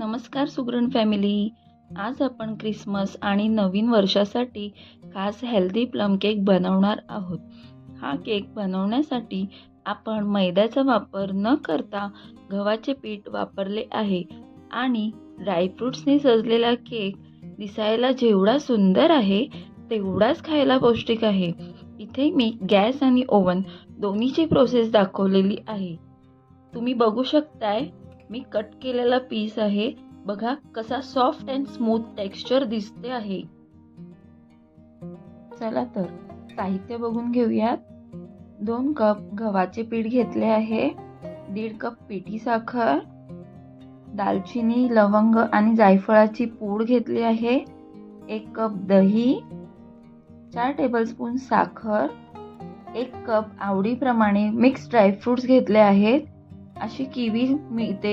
नमस्कार सुगरण फॅमिली. आज आपण क्रिसमस आणि नवीन वर्षासाठी खास हेल्दी प्लम केक बनवणार आहोत. हा केक बनवण्यासाठी आपण मैद्याचा वापर न करता गव्हाचे पीठ वापरले आहे आणि ड्रायफ्रूट्सने सजलेला केक दिसायला जेवढा सुंदर आहे तेवढाच खायला पौष्टिक आहे. इथे मी गॅस आणि ओव्हन दोन्हीची प्रोसेस दाखवलेली आहे. तुम्ही बघू शकताय मी कट केलेला पीस आहे. बघा कसा सॉफ्ट अँड स्मूथ टेक्स्चर दिसते आहे. चला तर साहित्य बघून घेऊयात. 2 कप गव्हाचे पीठ घेतले आहे, 1.5 कप पिठी साखर, दालचिनी, लवंग आणि जायफळाची पूड घेतली आहे, 1 कप दही, 4 टेबलस्पून साखर, 1 कप आवडीप्रमाणे मिक्स ड्रायफ्रूट्स घेतले आहेत. अशी किवी मिळते,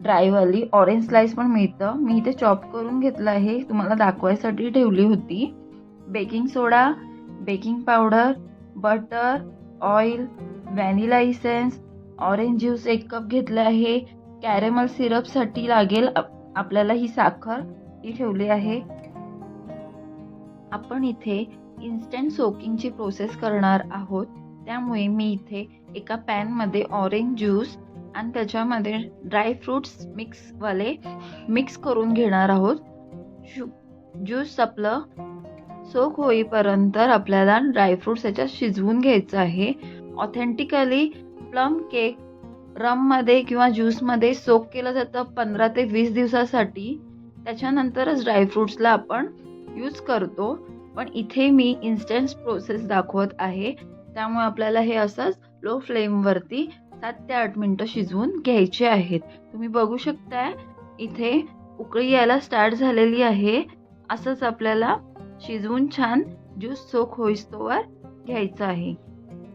ड्रायवाली ऑरेंज स्लाइस पण मिळतं. मी इथे चॉप करून घेतलं आहे, तुम्हाला दाखवायसाठी ठेवली होती. Baking soda, baking powder, butter, oil, vanilla essence, orange juice 1 cup घेतलं आहे. कॅरेमल सिरपसाठी लागेल आपल्याला ही साखर ही ठेवली आहे. आपण इथे इन्स्टंट सोकिंगची प्रोसेस करणार आहोत, त्यामुळे मी इथे एका पॅनमध्ये ऑरेंज ज्यूस आणि त्याच्यामध्ये ड्रायफ्रूट्स मिक्स करून घेणार आहोत. ज्यूस आपलं सोक होईपर्यंत आपल्याला ड्रायफ्रूट्स याच्यात शिजवून घ्यायचं आहे. ऑथेंटिकली प्लम केक रममध्ये किंवा ज्यूसमध्ये सोक केलं जातं 15 ते 20 दिवसासाठी. त्याच्यानंतरच ड्रायफ्रूट्सला आपण यूज करतो, पण इथे मी इन्स्टंट प्रोसेस दाखवत आहे, त्यामुळे आपल्याला हे असंच लो फ्लेमवरती 7 ते 8 मिनटं शिजवून घ्यायचे आहेत. तुम्ही बघू शकताय इथे उकळी यायला स्टार्ट झालेली आहे. असंच आपल्याला शिजवून छान ज्यूस सोक होईस्तोवर घ्यायचं आहे.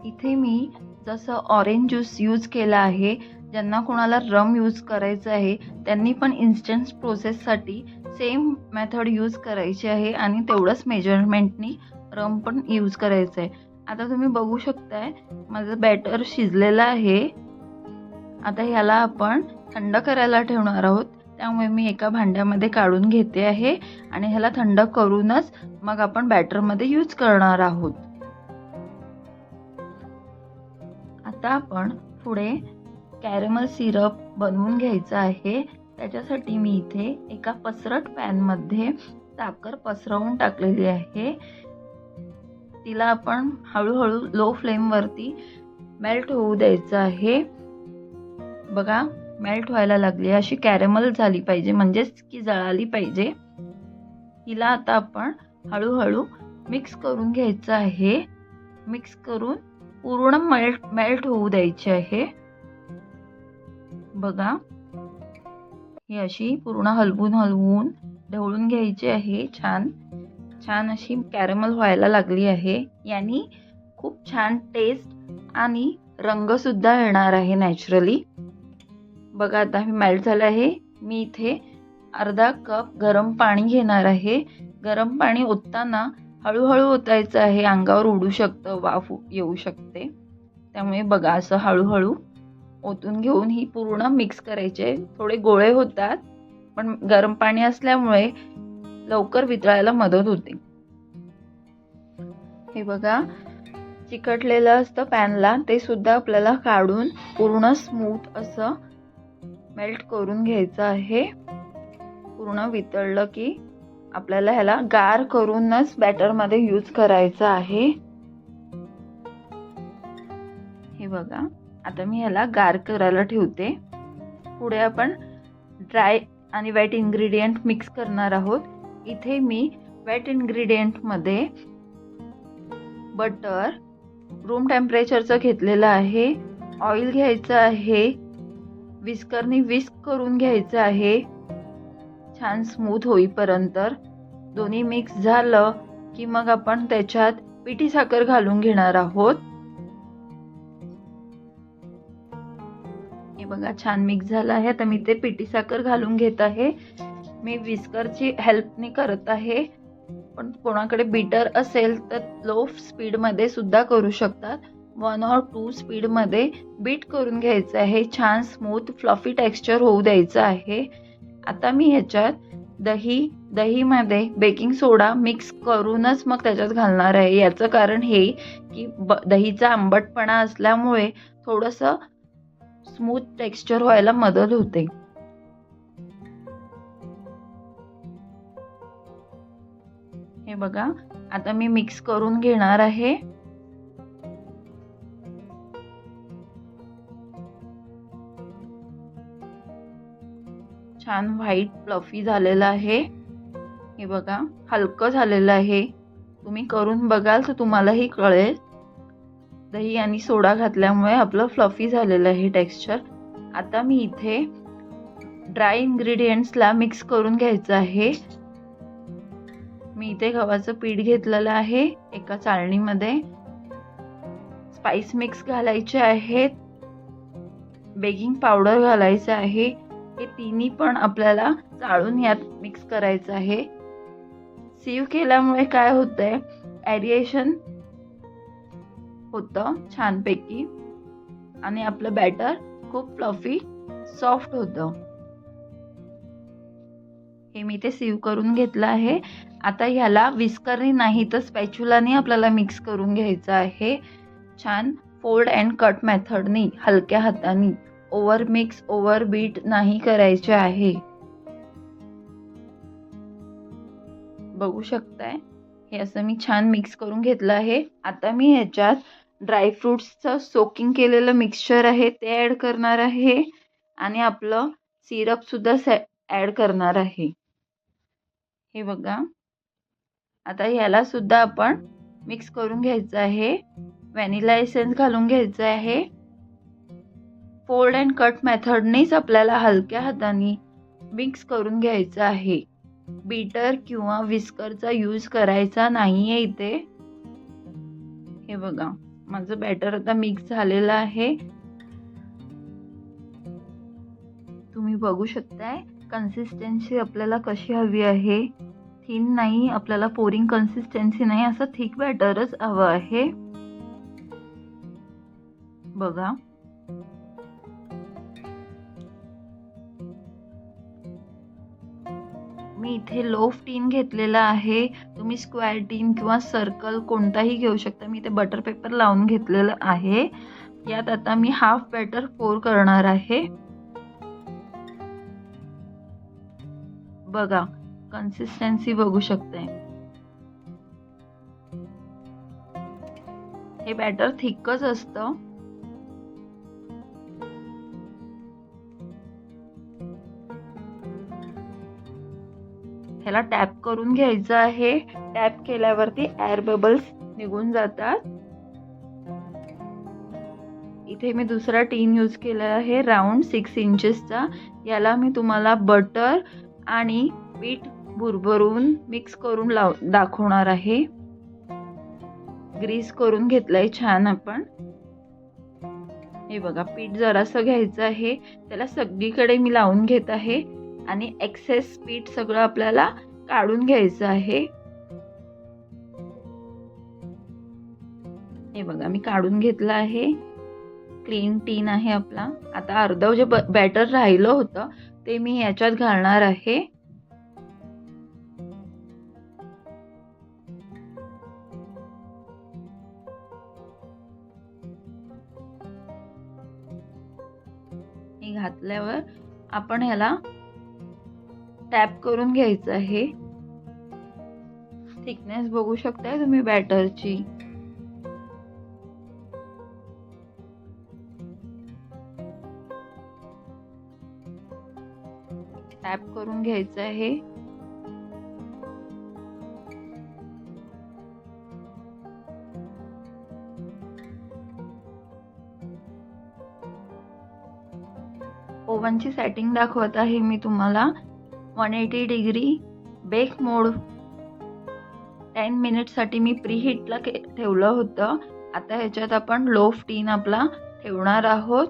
इथे मी जसं ऑरेंज ज्यूस यूज केला आहे, ज्यांना कोणाला रम यूज करायचं आहे त्यांनी पण इन्स्टंट प्रोसेससाठी सेम मेथड यूज करायची आहे आणि तेवढंच मेजरमेंटनी रम पण यूज करायचं आहे. आता तुम्ही बघू शकताय माझं बॅटर शिजलेलं आहे. आता ह्याला आपण थंड करायला ठेवणार आहोत, त्यामुळे मी एका भांड्यामध्ये काढून घेते आहे आणि ह्याला थंड करूनच मग आपण बॅटरमध्ये यूज करणार आहोत. आता आपण पुढे कॅरेमल सिरप बनवून घ्यायचं आहे. त्याच्यासाठी मी इथे एका पसरट पॅनमध्ये साखर पसरवून टाकलेली आहे. तिला आपण हळूहळू लो फ्लेमवरती मेल्ट होऊ द्यायचं आहे. बघा मेल्ट व्हायला लागली, अशी कॅरेमल झाली पाहिजे, म्हणजेच की जळाली पाहिजे. हिला आता आपण हळूहळू मिक्स करून घ्यायचं आहे. मिक्स करून पूर्ण मेल्ट होऊ द्यायची आहे. बघा ही अशी पूर्ण हलवून ढवळून घ्यायची आहे. छान अशी कॅरेमल व्हायला लागली आहे. यानी खूप छान टेस्ट आणि रंग सुद्धा येणार आहे नॅचरली. बघा आता हे मेल्ट झालं आहे. मी इथे अर्धा कप गरम पाणी घेणार आहे. गरम पाणी ओतताना हळूहळू ओतायचं आहे, अंगावर उडू शकतं, वाफ येऊ शकते, त्यामुळे बघा असं हळूहळू ओतून घेऊन ही पूर्ण मिक्स करायचे. थोडे गोळे होतात, पण गरम पाणी असल्यामुळे लवकर वितळायला मदत होते. हे बघा चिकटलेलं असतं पॅनला, ते सुद्धा आपल्याला काढून पूर्ण स्मूथ असं मेल्ट करून घ्यायचं आहे. पूर्ण वितळलं की आपल्याला ह्याला गार करूनच बॅटरमध्ये यूज करायचं आहे. हे बघा आता मी ह्याला गार करायला ठेवते. पुढे आपण ड्राय आणि वेट इन्ग्रेडियंट मिक्स करणार आहोत. इथे मी वेट इन्ग्रेडियंटमध्ये बटर रूम टेम्परेचरचं घेतलेलं आहे, ऑइल घ्यायचं आहे, विस्करनी विस्क करून घ्यायचं आहे छान स्मूथ होईपर्यंत. दोन्ही मिक्स झालं की मग आपण त्याच्यात पिठी साखर घालून घेणार आहोत. हे बघा छान मिक्स झालं आहे. आता मी ते पिठी साखर घालून घेत आहे. मी विस्करची हेल्पने करत आहे, पण कोणाकडे बीटर असेल तर लो स्पीडमध्ये सुद्धा करू शकतात. 1 or 2 स्पीडमध्ये बीट करून घ्यायचं आहे. छान स्मूथ फ्लफी टेक्स्चर होऊ द्यायचं आहे. आता मी ह्याच्यात दहीमध्ये बेकिंग सोडा मिक्स करूनच मग त्याच्यात घालणार आहे. याचं कारण हे की दहीचा आंबटपणा असल्यामुळे थोडंसं स्मूथ टेक्स्चर व्हायला मदत होते. हे बघा, आता मी मिक्स करून घेणार आहे. छान व्हाईट फ्लफी झालेलं आहे. हे बघा, हलकं झालेलं आहे. तुम्ही करून बघाल तर तुम्हालाही कळेल. दही आणि सोडा घातल्यामुळे आपलं फ्लफी झालेलं आहे टेक्स्चर. आता मी इथे ड्राय इंग्रेडियंट्सला मिक्स करून घ्यायचं आहे. मी इथे गव्हाचं पीठ घेतलेलं आहे एका चाळणीमध्ये. स्पाइस मिक्स घालायचे आहेत, बेकिंग पावडर घालायचं आहे. हे तिन्ही पण आपल्याला चाळून यात मिक्स करायचं आहे. सीव केल्यामुळे काय होतंय, एरिएशन होतं छानपैकी आणि आपलं बॅटर खूप फ्लफी सॉफ्ट होतं. हे मी ते सीव करून घेतलं आहे. आता ह्याला विस्करनी नाही तर स्पॅच्युलानी आपल्याला मिक्स करून घ्यायचं आहे. छान फोल्ड अँड कट मेथडनी, हलक्या हातानी, ओव्हर मिक्स ओव्हर बीट नाही करायचे आहे. बघू शकताय, हे असं मी छान मिक्स करून घेतलं आहे. आता मी ह्याच्यात ड्रायफ्रुट्सचं सोकिंग केलेलं मिक्सचर आहे ते ॲड करणार आहे आणि आपलं सिरपसुद्धा ॲड करणार आहे. हे बघा, आता ह्याला सुद्धा आपण मिक्स करून घ्यायचं आहे. व्हॅनिला एसेन्स घालून घ्यायचं आहे. फोल्ड अँड कट मेथडनेच आपल्याला हलक्या हाताने मिक्स करून घ्यायचं आहे. बीटर किंवा विस्करचा यूज करायचा नाहीये इथे. हे बघा, माझं बॅटर आता मिक्स झालेलं आहे. तुम्ही बघू शकताय कन्सिस्टन्सी आपल्याला कशी हवी आहे. थिन नाही, आपल्याला पोरिंग कन्सिस्टन्सी नाही, असं थिक बॅटरच हवं आहे. बघा, मी इथे लोफ टीन घेतलेला आहे. तुम्ही स्क्वेअर टीन किंवा सर्कल कोणताही घेऊ शकता. मी इथे बटर पेपर लावून घेतलेलं आहे. यात आता मी हाफ बॅटर पोर करणार आहे. बघा, कन्सिस्टन्सी बघू शकताय. हे बॅटर थिकच असतं. ह्याला टॅप करून घ्यायचं आहे. टॅप केल्यावरती एअर बबल्स निघून जातात. इथे मी दुसरा टीन यूज केला आहे राऊंड 6 इंचेसचा. याला मी तुम्हाला बटर आणि पीठ भुरभरून मिक्स करून दाखवणार आहे. ग्रीस करून घेतलंय छान आपण. हे बघा, पीठ जरासं घ्यायचं आहे, त्याला सगळीकडे मी लावून घेत आहे आणि एक्सेस पीठ सगळं आपल्याला काढून घ्यायचं आहे. हे बघा, मी काढून घेतलं आहे. क्लीन टीन आहे आपला. आता अर्धं जे बॅटर राहिलं होतं ते मी याच्यात घालणार आहे. हे घातल्यावर आपण ह्याला टॅप करून घ्यायचं आहे. थिकनेस बघू शकताय तुम्ही बॅटरची. टॅप करून घ्यायचं आहे. ओव्हनची सेटिंग दाखवत आहे मी तुम्हाला. 180 डिग्री बेक मोड 10 मिनिटसाठी मी प्रीहीटला ठेवलं होतं. आता ह्याच्यात आपण लो फ्लेम आपला ठेवणार आहोत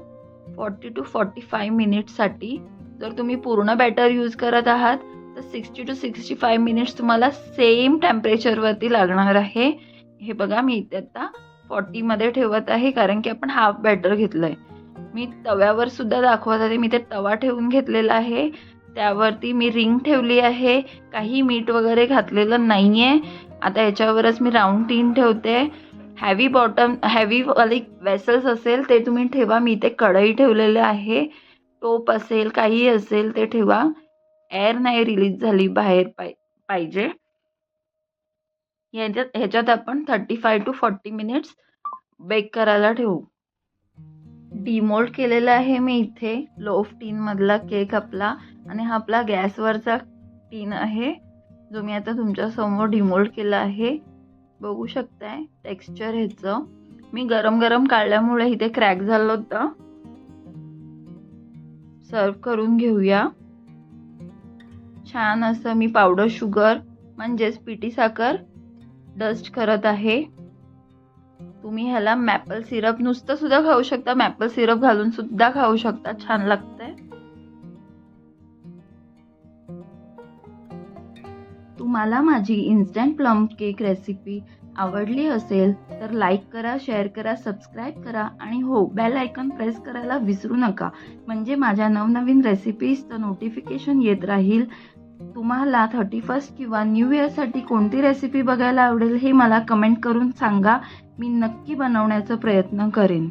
40 to 45 मिनिटसाठी. जर तुम्ही पूर्ण बॅटर यूज करत आहात तर 60 to 65 मिनिट्स तुम्हाला सेम टेम्परेचरवरती लागणार आहे. हे बघा, मी इथे आता 40 मध्ये ठेवत आहे कारण की आपण हाफ बॅटर घेतलंय. मी तव्यावर सुद्धा दाखवत आहे. मी ते तवा ठेवून घेतलेला आहे. त्यावरती मी रिंग ठेवली आहे. काही मीठ वगैरे घातलेलं नाही आहे. आता याच्यावरच मी राऊंड टीन ठेवते. हेवी वाली वेसल्स असेल ते तुम्ही ठेवा. मी इथे कढई ठेवलेले आहे. टोप असेल काही असेल ते ठेवा. एअर नाही रिलीज झाली बाहेर पाहिजे. ह्याच्यात आपण 35 to 40 मिनिट्स बेक करायला ठेवू. डिमोल्ड केलेला आहे मी इथे लोफ टीन मधला केक आपला, आणि हा आपला गॅसवरचा टीन आहे जो मी आता तुमच्या समोर डिमोल्ड केला आहे. बघू शकताय टेक्स्चर ह्याचं. मी गरम गरम काढल्यामुळे इथे क्रॅक झालं होतं. सर्व करून घेऊया. छान असं मी पावडर शुगर म्हणजेच पिठी साखर डस्ट करत आहे. तुम्ही ह्याला मॅपल सिरप नुसतं सुद्धा खाऊ शकता, मॅपल सिरप घालून सुद्धा खाऊ शकता, छान लागतंय. तुम्हाला माझी इन्स्टंट प्लम केक रेसिपी आवडली असेल तर लाईक करा, शेअर करा, सबस्क्राईब करा आणि हो, बेल आयकॉन प्रेस करायला विसरू नका. म्हणजे माझ्या नवनवीन रेसिपीजचं नोटिफिकेशन येत राहील. तुम्हाला 31 किंवा न्यू इयरसाठी कोणती रेसिपी बघायला आवडेल हे मला कमेंट करून सांगा. मी नक्की बनवण्याचा प्रयत्न करेन.